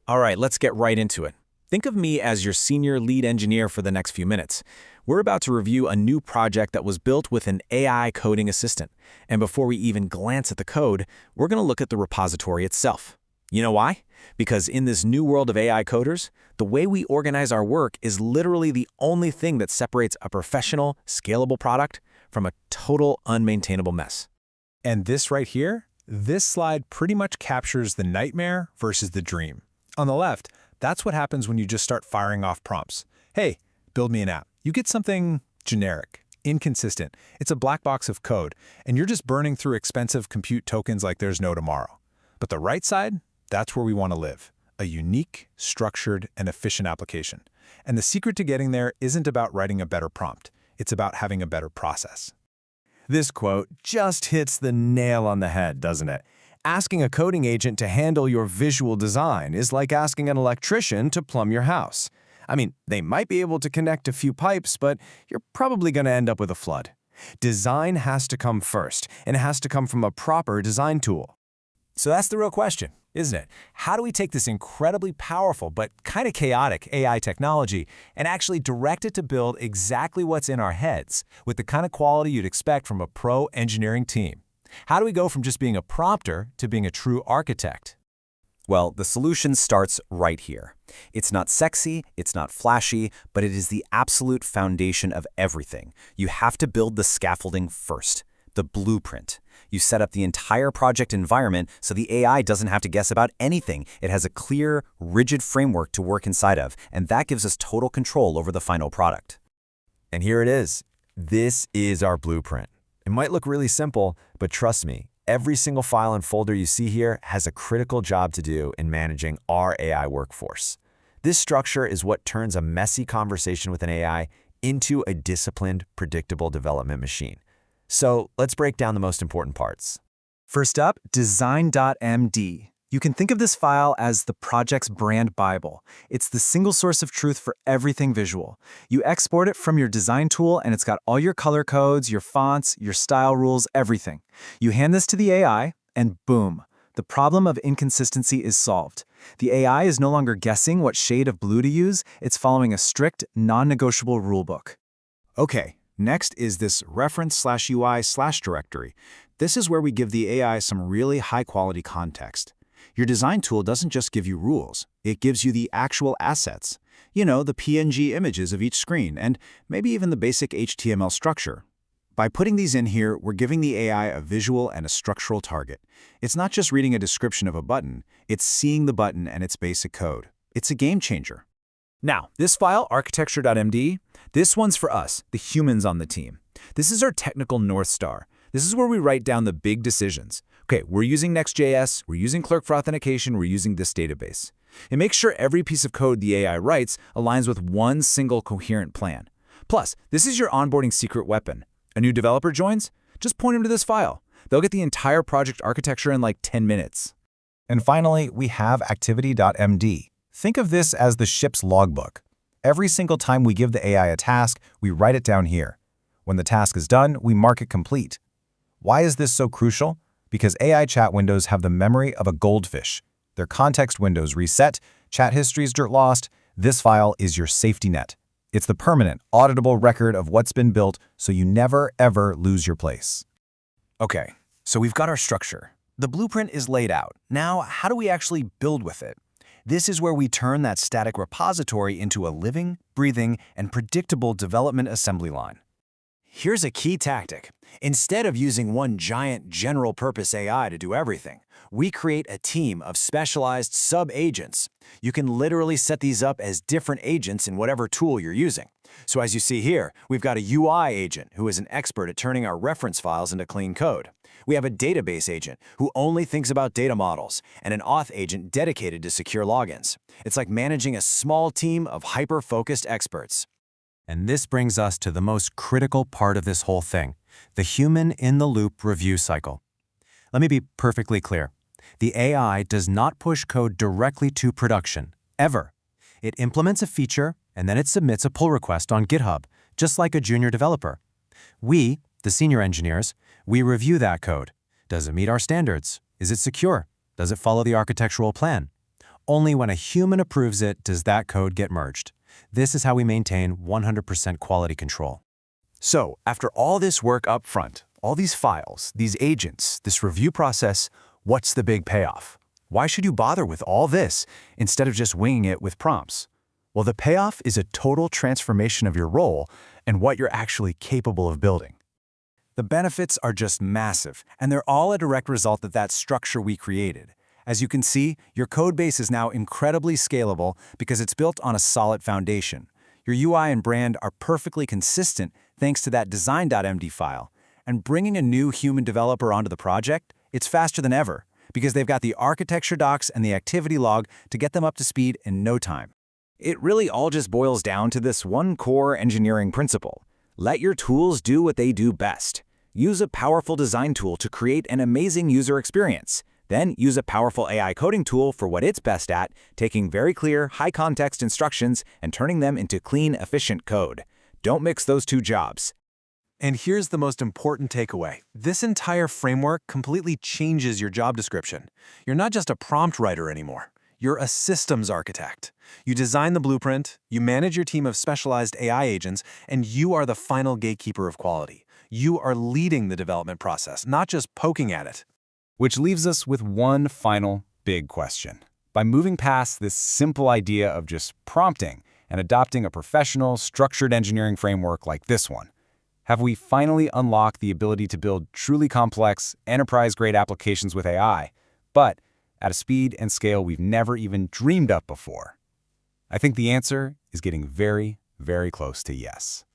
All right, let's get right into it. Think of me as your senior lead engineer for the next few minutes. We're about to review a new project that was built with an AI coding assistant. And before we even glance at the code, we're going to look at the repository itself. You know why? Because in this new world of AI coders, the way we organize our work is literally the only thing that separates a professional, scalable product from a total unmaintainable mess. And this right here, this slide pretty much captures the nightmare versus the dream. On the left, that's what happens when you just start firing off prompts. Hey, build me an app. You get something generic, inconsistent. It's a black box of code, and you're just burning through expensive compute tokens like there's no tomorrow. But the right side, that's where we want to live. A unique, structured, and efficient application. And the secret to getting there isn't about writing a better prompt. It's about having a better process. This quote just hits the nail on the head, doesn't it? Asking a coding agent to handle your visual design is like asking an electrician to plumb your house. I mean, they might be able to connect a few pipes, but you're probably going to end up with a flood. Design has to come first, and it has to come from a proper design tool. So that's the real question, isn't it? How do we take this incredibly powerful but kind of chaotic AI technology and actually direct it to build exactly what's in our heads with the kind of quality you'd expect from a pro engineering team? How do we go from just being a prompter to being a true architect? Well, the solution starts right here. It's not sexy, it's not flashy, but it is the absolute foundation of everything. You have to build the scaffolding first, the blueprint. You set up the entire project environment so the AI doesn't have to guess about anything. It has a clear, rigid framework to work inside of, and that gives us total control over the final product. And here it is. This is our blueprint. It might look really simple, but trust me, every single file and folder you see here has a critical job to do in managing our AI workforce. This structure is what turns a messy conversation with an AI into a disciplined, predictable development machine. So let's break down the most important parts. First up, design.md. You can think of this file as the project's brand Bible. It's the single source of truth for everything visual. You export it from your design tool, and it's got all your color codes, your fonts, your style rules, everything. You hand this to the AI, and boom, the problem of inconsistency is solved. The AI is no longer guessing what shade of blue to use. It's following a strict, non-negotiable rulebook. Okay, next is this reference/UI/directory. This is where we give the AI some really high-quality context. Your design tool doesn't just give you rules, it gives you the actual assets. You know, the PNG images of each screen, and maybe even the basic HTML structure. By putting these in here, we're giving the AI a visual and a structural target. It's not just reading a description of a button, it's seeing the button and its basic code. It's a game changer. Now, this file, architecture.md, this one's for us, the humans on the team. This is our technical North Star. This is where we write down the big decisions. Okay, we're using Next.js, we're using Clerk for authentication, we're using this database. It makes sure every piece of code the AI writes aligns with one single coherent plan. Plus, this is your onboarding secret weapon. A new developer joins? Just point them to this file. They'll get the entire project architecture in like 10 minutes. And finally, we have activity.md. Think of this as the ship's logbook. Every single time we give the AI a task, we write it down here. When the task is done, we mark it complete. Why is this so crucial? Because AI chat windows have the memory of a goldfish. Their context windows reset, chat histories get lost. This file is your safety net. It's the permanent, auditable record of what's been built so you never, ever lose your place. Okay, so we've got our structure. The blueprint is laid out. Now, how do we actually build with it? This is where we turn that static repository into a living, breathing, and predictable development assembly line. Here's a key tactic. Instead of using one giant general-purpose AI to do everything, we create a team of specialized sub-agents. You can literally set these up as different agents in whatever tool you're using. So as you see here, we've got a UI agent who is an expert at turning our reference files into clean code. We have a database agent who only thinks about data models, and an auth agent dedicated to secure logins. It's like managing a small team of hyper-focused experts. And this brings us to the most critical part of this whole thing, the human-in-the-loop review cycle. Let me be perfectly clear. The AI does not push code directly to production, ever. It implements a feature, and then it submits a pull request on GitHub, just like a junior developer. We, the senior engineers, we review that code. Does it meet our standards? Is it secure? Does it follow the architectural plan? Only when a human approves it does that code get merged. This is how we maintain 100% quality control. So, after all this work up front, all these files, these agents, this review process, what's the big payoff? Why should you bother with all this instead of just winging it with prompts? Well, the payoff is a total transformation of your role and what you're actually capable of building. The benefits are just massive, and they're all a direct result of that structure we created. As you can see, your code base is now incredibly scalable because it's built on a solid foundation. Your UI and brand are perfectly consistent thanks to that design.md file. And bringing a new human developer onto the project, it's faster than ever because they've got the architecture docs and the activity log to get them up to speed in no time. It really all just boils down to this one core engineering principle. Let your tools do what they do best. Use a powerful design tool to create an amazing user experience. Then use a powerful AI coding tool for what it's best at, taking very clear, high-context instructions and turning them into clean, efficient code. Don't mix those two jobs. And here's the most important takeaway. This entire framework completely changes your job description. You're not just a prompt writer anymore. You're a systems architect. You design the blueprint, you manage your team of specialized AI agents, and you are the final gatekeeper of quality. You are leading the development process, not just poking at it. Which leaves us with one final big question. By moving past this simple idea of just prompting and adopting a professional, structured engineering framework like this one, have we finally unlocked the ability to build truly complex, enterprise-grade applications with AI, but at a speed and scale we've never even dreamed up before? I think the answer is getting very, very close to yes.